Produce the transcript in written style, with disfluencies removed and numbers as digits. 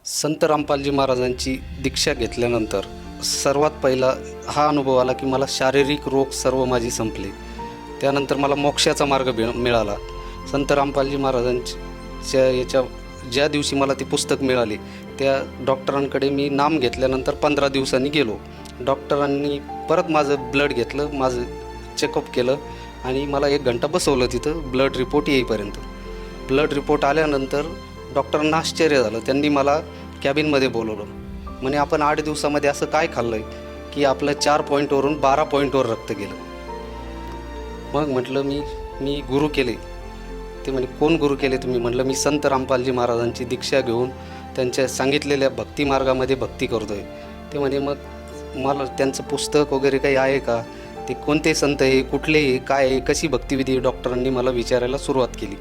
संत रामपालजी महाराजांची दीक्षा घेतल्यानंतर सर्वात पहिला हा अनुभव आला की मला शारीरिक रोग सर्व माझी संपले. त्यानंतर मला मोक्षाचा मार्ग मिळाला. संत रामपालजी महाराजांच्या ज्या दिवशी मला ती पुस्तक मिळाली त्या डॉक्टरांकडे मी नाम घेतल्यानंतर 15 दिवसांनी गेलो. डॉक्टरांनी परत माझं ब्लड घेतलं, माझं चेकअप केलं आणि मला 1 घंटा बसवलं तिथं ब्लड रिपोर्ट येईपर्यंत. ब्लड रिपोर्ट आल्यानंतर डॉक्टरांना आश्चर्य झालं. त्यांनी मला कॅबिनमध्ये बोलवलं. म्हणे आपण 8 दिवसामध्ये असं काय खाल्लं आहे की आपलं 4 पॉईंटवरून 12 पॉईंटवर रक्त गेलं. मग म्हटलं मी गुरु केले. ते म्हणे कोण गुरु केले तुम्ही? म्हटलं मी संत रामपालजी महाराजांची दीक्षा घेऊन त्यांच्या सांगितलेल्या भक्ती मार्गामध्ये भक्ती करतो आहे. ते म्हणे मग मला त्यांचं पुस्तक वगैरे काही आहे का? ते कोणते संत आहे, कुठले आहे, काय आहे, कशी भक्तिविधी आहे? डॉक्टरांनी मला विचारायला सुरुवात केली.